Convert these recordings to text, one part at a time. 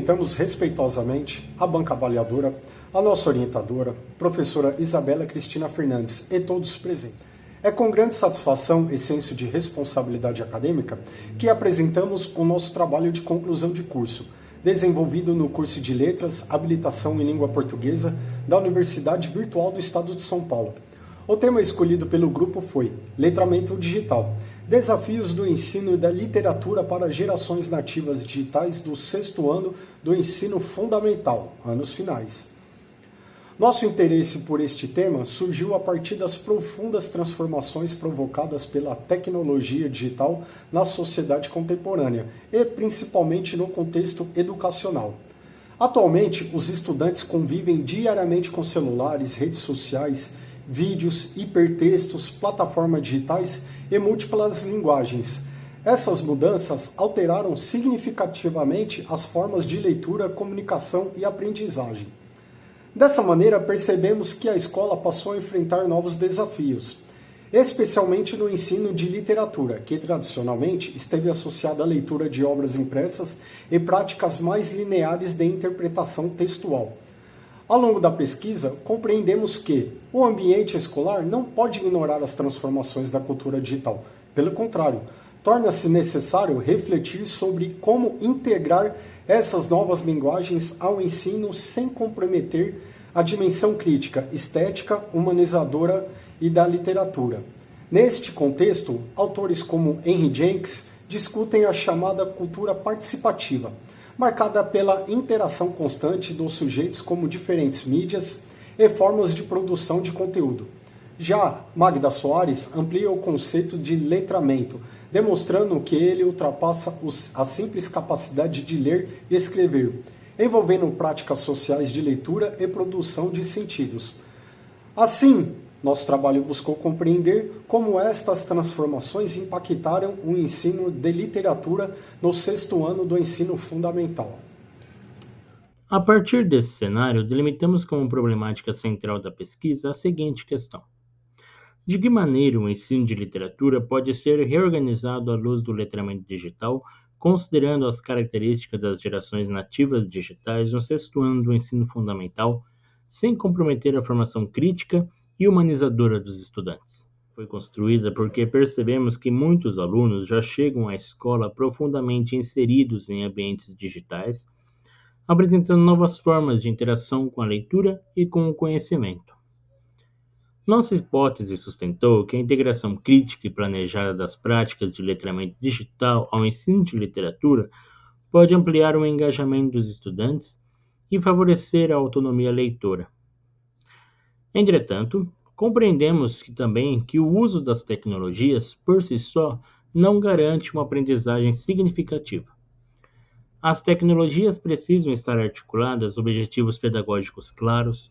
Cumprimentamos respeitosamente a banca avaliadora, a nossa orientadora, professora Isabela Cristina Fernandes e todos presentes. É com grande satisfação e senso de responsabilidade acadêmica que apresentamos o nosso trabalho de conclusão de curso, desenvolvido no curso de Letras, Habilitação em Língua Portuguesa da Universidade Virtual do Estado de São Paulo. O tema escolhido pelo grupo foi Letramento Digital, Desafios do Ensino da Literatura para Gerações Nativas Digitais do 6º ano do Ensino Fundamental, anos finais. Nosso interesse por este tema surgiu a partir das profundas transformações provocadas pela tecnologia digital na sociedade contemporânea e principalmente no contexto educacional. Atualmente, os estudantes convivem diariamente com celulares, redes sociais, vídeos, hipertextos, plataformas digitais e múltiplas linguagens. Essas mudanças alteraram significativamente as formas de leitura, comunicação e aprendizagem. Dessa maneira, percebemos que a escola passou a enfrentar novos desafios, especialmente no ensino de literatura, que tradicionalmente esteve associada à leitura de obras impressas e práticas mais lineares de interpretação textual. Ao longo da pesquisa, compreendemos que o ambiente escolar não pode ignorar as transformações da cultura digital. Pelo contrário, torna-se necessário refletir sobre como integrar essas novas linguagens ao ensino sem comprometer a dimensão crítica, estética, humanizadora e da literatura. Neste contexto, autores como Henry Jenks discutem a chamada cultura participativa, marcada pela interação constante dos sujeitos como diferentes mídias e formas de produção de conteúdo. Já Magda Soares amplia o conceito de letramento, demonstrando que ele ultrapassa a simples capacidade de ler e escrever, envolvendo práticas sociais de leitura e produção de sentidos. Assim, nosso trabalho buscou compreender como estas transformações impactaram o ensino de literatura no 6º ano do ensino fundamental. A partir desse cenário, delimitamos como problemática central da pesquisa a seguinte questão: de que maneira o ensino de literatura pode ser reorganizado à luz do letramento digital, considerando as características das gerações nativas digitais no 6º ano do ensino fundamental, sem comprometer a formação crítica e humanizadora dos estudantes? Foi construída porque percebemos que muitos alunos já chegam à escola profundamente inseridos em ambientes digitais, apresentando novas formas de interação com a leitura e com o conhecimento. Nossa hipótese sustentou que a integração crítica e planejada das práticas de letramento digital ao ensino de literatura pode ampliar o engajamento dos estudantes e favorecer a autonomia leitora. Entretanto, compreendemos também que o uso das tecnologias, por si só, não garante uma aprendizagem significativa. As tecnologias precisam estar articuladas a objetivos pedagógicos claros,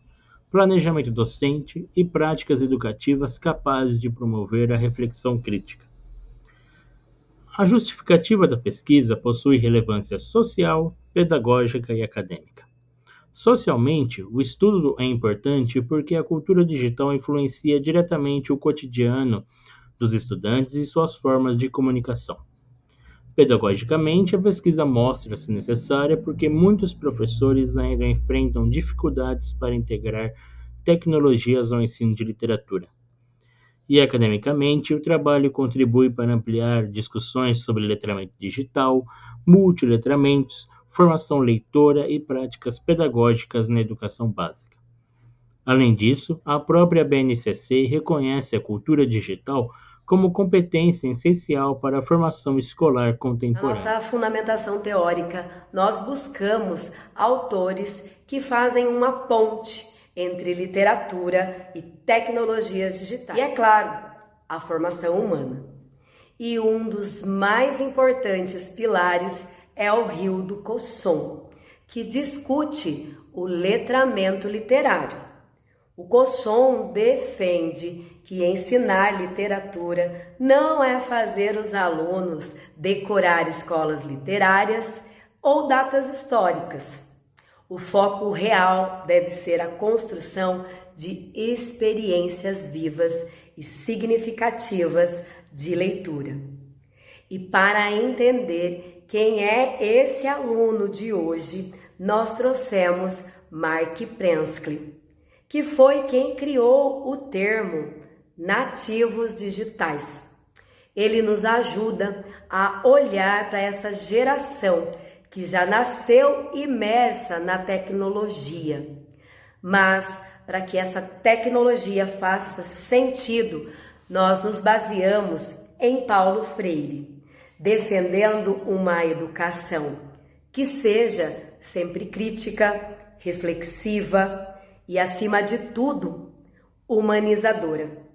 planejamento docente e práticas educativas capazes de promover a reflexão crítica. A justificativa da pesquisa possui relevância social, pedagógica e acadêmica. Socialmente, o estudo é importante porque a cultura digital influencia diretamente o cotidiano dos estudantes e suas formas de comunicação. Pedagogicamente, a pesquisa mostra-se necessária porque muitos professores ainda enfrentam dificuldades para integrar tecnologias ao ensino de literatura. E academicamente, o trabalho contribui para ampliar discussões sobre letramento digital, multiletramentos, formação leitora e práticas pedagógicas na educação básica. Além disso, a própria BNCC reconhece a cultura digital como competência essencial para a formação escolar contemporânea. Na nossa fundamentação teórica, nós buscamos autores que fazem uma ponte entre literatura e tecnologias digitais. E, é claro, a formação humana. E um dos mais importantes pilares é o Hildo Cosson, que discute o letramento literário. O Cosson defende que ensinar literatura não é fazer os alunos decorar escolas literárias ou datas históricas. O foco real deve ser a construção de experiências vivas e significativas de leitura. E para entender quem é esse aluno de hoje, nós trouxemos Mark Prensky, que foi quem criou o termo nativos digitais. Ele nos ajuda a olhar para essa geração que já nasceu imersa na tecnologia. Mas, para que essa tecnologia faça sentido, nós nos baseamos em Paulo Freire, defendendo uma educação que seja sempre crítica, reflexiva e, acima de tudo, humanizadora.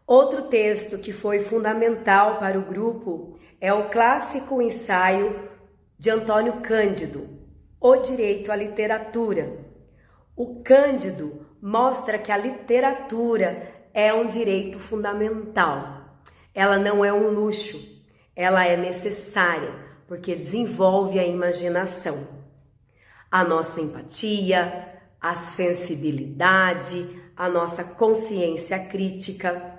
Outro texto que foi fundamental para o grupo é o clássico ensaio de Antônio Cândido, O Direito à Literatura. O Cândido mostra que a literatura é um direito fundamental. Ela não é um luxo, ela é necessária, porque desenvolve a imaginação, a nossa empatia, a sensibilidade, a nossa consciência crítica.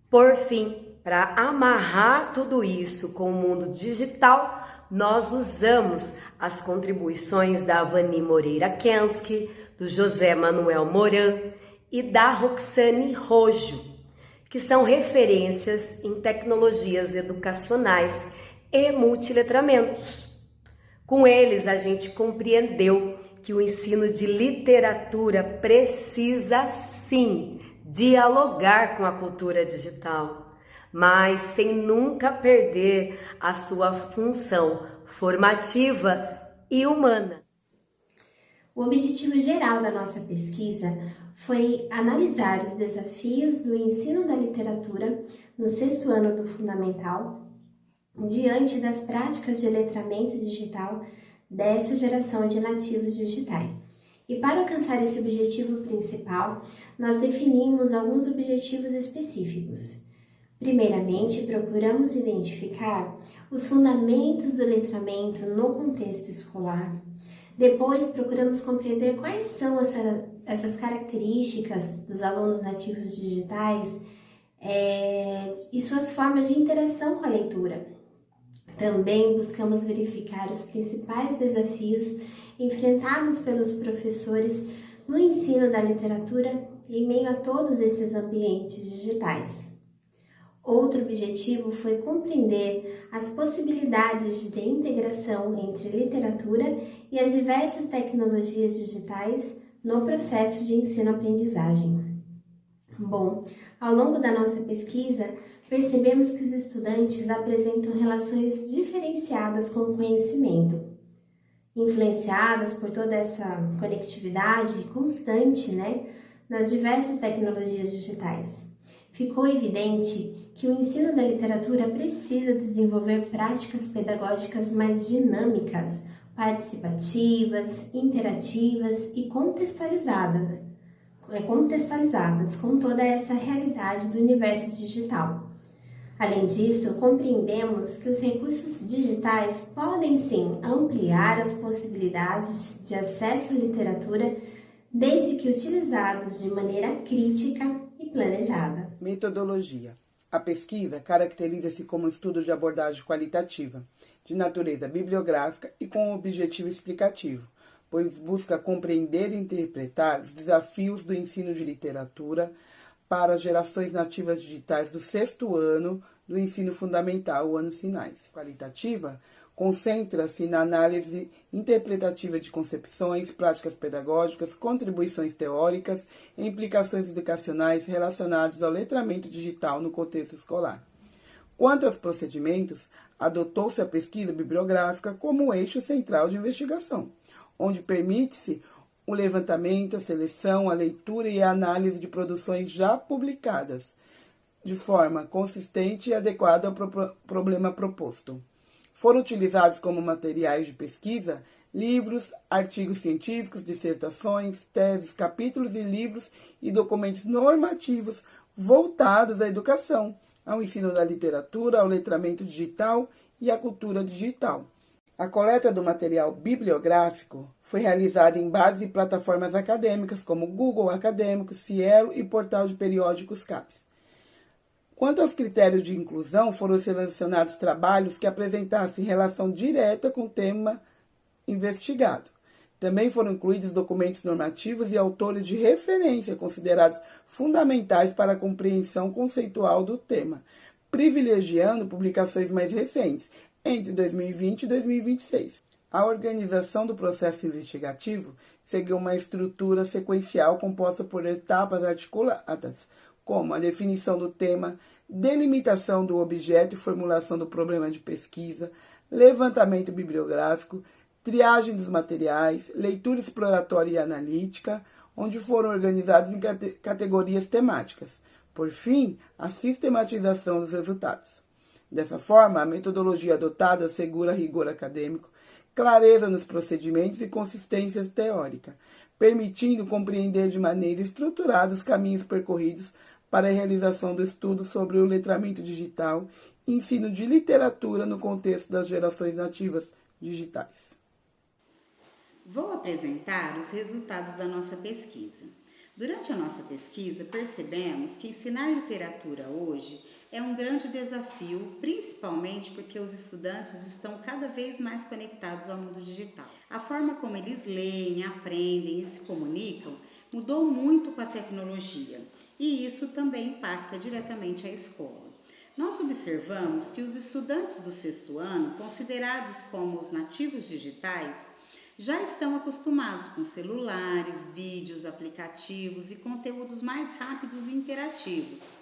Por fim, para amarrar tudo isso com o mundo digital, nós usamos as contribuições da Vani Moreira Kensky, do José Manuel Moran e da Roxane Rojo, que são referências em tecnologias educacionais e multiletramentos. Com eles, a gente compreendeu que o ensino de literatura precisa sim dialogar com a cultura digital, mas sem nunca perder a sua função formativa e humana. O objetivo geral da nossa pesquisa foi analisar os desafios do ensino da literatura no 6º ano do Fundamental, diante das práticas de letramento digital dessa geração de nativos digitais. E para alcançar esse objetivo principal, nós definimos alguns objetivos específicos. Primeiramente, procuramos identificar os fundamentos do letramento no contexto escolar. Depois, procuramos compreender quais são essas características dos alunos nativos digitais e suas formas de interação com a leitura. Também buscamos verificar os principais desafios enfrentados pelos professores no ensino da literatura em meio a todos esses ambientes digitais. Outro objetivo foi compreender as possibilidades de integração entre literatura e as diversas tecnologias digitais no processo de ensino-aprendizagem. Bom, ao longo da nossa pesquisa, percebemos que os estudantes apresentam relações diferenciadas com o conhecimento, influenciadas por toda essa conectividade constante, nas diversas tecnologias digitais. Ficou evidente que o ensino da literatura precisa desenvolver práticas pedagógicas mais dinâmicas, participativas, interativas e contextualizadas com toda essa realidade do universo digital. Além disso, compreendemos que os recursos digitais podem sim ampliar as possibilidades de acesso à literatura, desde que utilizados de maneira crítica e planejada. Metodologia. A pesquisa caracteriza-se como um estudo de abordagem qualitativa, de natureza bibliográfica e com um objetivo explicativo, pois busca compreender e interpretar os desafios do ensino de literatura para as gerações nativas digitais do 6º ano do ensino fundamental, anos finais. Qualitativa concentra-se na análise interpretativa de concepções, práticas pedagógicas, contribuições teóricas e implicações educacionais relacionadas ao letramento digital no contexto escolar. Quanto aos procedimentos, adotou-se a pesquisa bibliográfica como eixo central de investigação, onde permite-se o levantamento, a seleção, a leitura e a análise de produções já publicadas, de forma consistente e adequada ao problema proposto. Foram utilizados como materiais de pesquisa livros, artigos científicos, dissertações, teses, capítulos e livros e documentos normativos voltados à educação, ao ensino da literatura, ao letramento digital e à cultura digital. A coleta do material bibliográfico foi realizada em base de plataformas acadêmicas como Google Acadêmicos, Cielo e Portal de Periódicos CAPES. Quanto aos critérios de inclusão, foram selecionados trabalhos que apresentassem relação direta com o tema investigado. Também foram incluídos documentos normativos e autores de referência considerados fundamentais para a compreensão conceitual do tema, privilegiando publicações mais recentes, entre 2020 e 2026. A organização do processo investigativo seguiu uma estrutura sequencial composta por etapas articuladas, como a definição do tema, delimitação do objeto e formulação do problema de pesquisa, levantamento bibliográfico, triagem dos materiais, leitura exploratória e analítica, onde foram organizados em categorias temáticas. Por fim, a sistematização dos resultados. Dessa forma, a metodologia adotada assegura rigor acadêmico, clareza nos procedimentos e consistência teórica, permitindo compreender de maneira estruturada os caminhos percorridos para a realização do estudo sobre o letramento digital e ensino de literatura no contexto das gerações nativas digitais. Vou apresentar os resultados da nossa pesquisa. Durante a nossa pesquisa, percebemos que ensinar literatura hoje é um grande desafio, principalmente porque os estudantes estão cada vez mais conectados ao mundo digital. A forma como eles leem, aprendem e se comunicam mudou muito com a tecnologia, e isso também impacta diretamente a escola. Nós observamos que os estudantes do 6º ano, considerados como os nativos digitais, já estão acostumados com celulares, vídeos, aplicativos e conteúdos mais rápidos e interativos.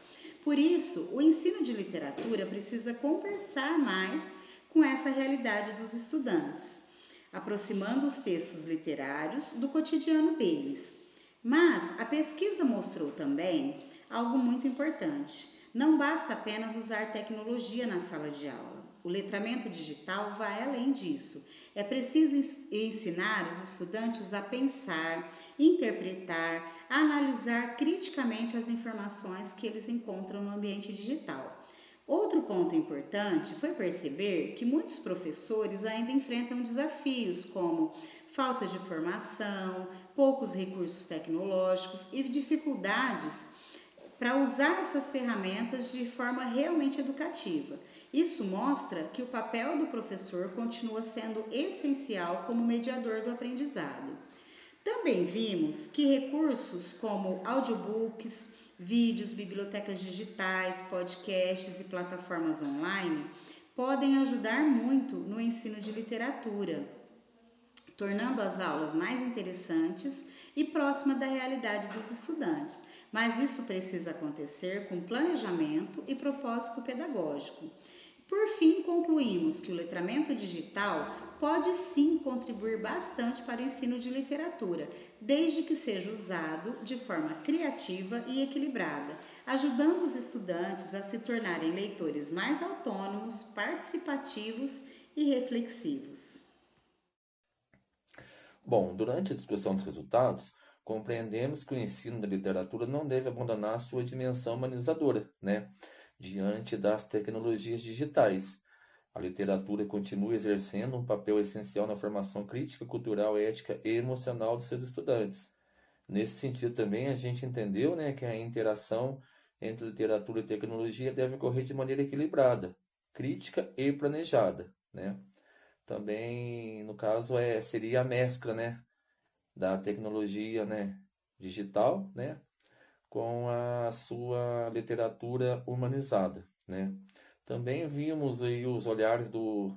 Por isso, o ensino de literatura precisa conversar mais com essa realidade dos estudantes, aproximando os textos literários do cotidiano deles. Mas a pesquisa mostrou também algo muito importante. Não basta apenas usar tecnologia na sala de aula. O letramento digital vai além disso. É preciso ensinar os estudantes a pensar, interpretar, analisar criticamente as informações que eles encontram no ambiente digital. Outro ponto importante foi perceber que muitos professores ainda enfrentam desafios como falta de formação, poucos recursos tecnológicos e dificuldades para usar essas ferramentas de forma realmente educativa. Isso mostra que o papel do professor continua sendo essencial como mediador do aprendizado. Também vimos que recursos como audiobooks, vídeos, bibliotecas digitais, podcasts e plataformas online podem ajudar muito no ensino de literatura, tornando as aulas mais interessantes e próximas da realidade dos estudantes. Mas isso precisa acontecer com planejamento e propósito pedagógico. Por fim, concluímos que o letramento digital pode sim contribuir bastante para o ensino de literatura, desde que seja usado de forma criativa e equilibrada, ajudando os estudantes a se tornarem leitores mais autônomos, participativos e reflexivos. Bom, durante a discussão dos resultados, compreendemos que o ensino da literatura não deve abandonar sua dimensão humanizadora, diante das tecnologias digitais. A literatura continua exercendo um papel essencial na formação crítica, cultural, ética e emocional dos seus estudantes. Nesse sentido também a gente entendeu que a interação entre literatura e tecnologia deve ocorrer de maneira equilibrada, crítica e planejada. Também, no caso, seria a mescla da tecnologia digital com a sua literatura humanizada. Também vimos aí os olhares do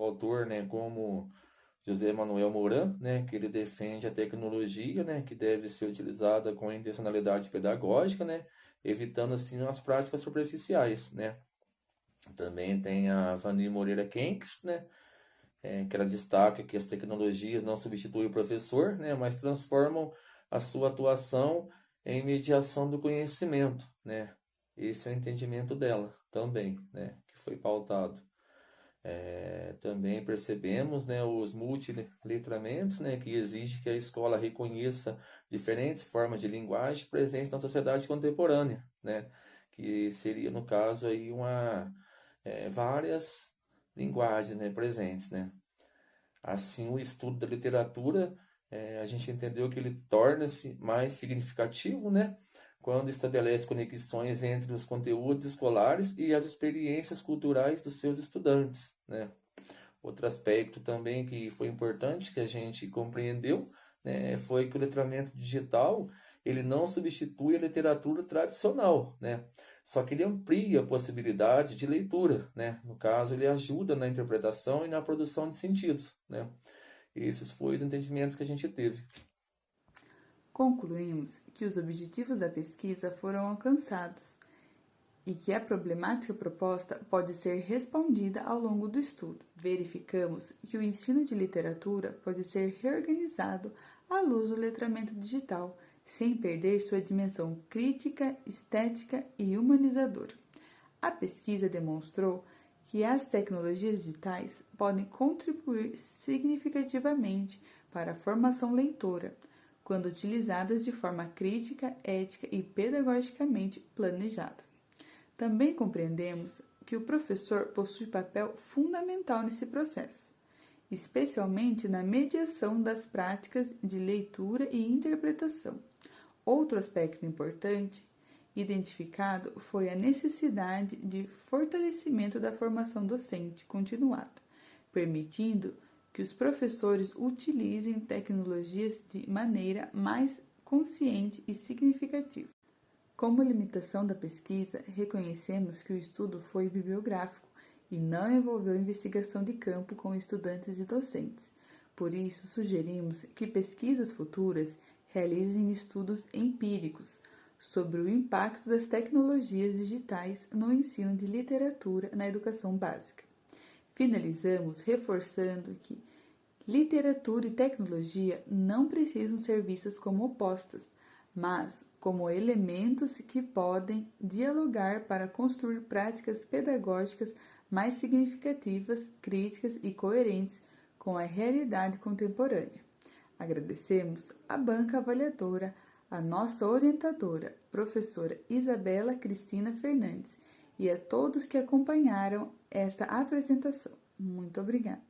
autor, como José Manuel Moran, que ele defende a tecnologia, que deve ser utilizada com intencionalidade pedagógica, evitando assim as práticas superficiais. Também tem a Vani Moreira Kenks, que ela destaca que as tecnologias não substituem o professor, mas transformam a sua atuação em mediação do conhecimento. Esse é o entendimento dela também, que foi pautado. Também percebemos os multilitramentos, que exigem que a escola reconheça diferentes formas de linguagem presentes na sociedade contemporânea, que seria, no caso, aí várias linguagens presentes. Assim, o estudo da literatura, a gente entendeu que ele torna-se mais significativo quando estabelece conexões entre os conteúdos escolares e as experiências culturais dos seus estudantes. Outro aspecto também que foi importante que a gente compreendeu, né, foi que o letramento digital ele não substitui a literatura tradicional, né? Só que ele amplia a possibilidade de leitura, né? No caso, ele ajuda na interpretação e na produção de sentidos, né? Esses foram os entendimentos que a gente teve. Concluímos que os objetivos da pesquisa foram alcançados e que a problemática proposta pode ser respondida ao longo do estudo. Verificamos que o ensino de literatura pode ser reorganizado à luz do letramento digital, sem perder sua dimensão crítica, estética e humanizadora. A pesquisa demonstrou que as tecnologias digitais podem contribuir significativamente para a formação leitora, quando utilizadas de forma crítica, ética e pedagogicamente planejada. Também compreendemos que o professor possui papel fundamental nesse processo, especialmente na mediação das práticas de leitura e interpretação. Outro aspecto importante identificado foi a necessidade de fortalecimento da formação docente continuada, permitindo que os professores utilizem tecnologias de maneira mais consciente e significativa. Como limitação da pesquisa, reconhecemos que o estudo foi bibliográfico e não envolveu investigação de campo com estudantes e docentes. Por isso, sugerimos que pesquisas futuras realizem estudos empíricos sobre o impacto das tecnologias digitais no ensino de literatura na educação básica. Finalizamos reforçando que literatura e tecnologia não precisam ser vistas como opostas, mas como elementos que podem dialogar para construir práticas pedagógicas mais significativas, críticas e coerentes com a realidade contemporânea. Agradecemos à banca avaliadora, a nossa orientadora, professora Isabela Cristina Fernandes, e a todos que acompanharam esta apresentação. Muito obrigada.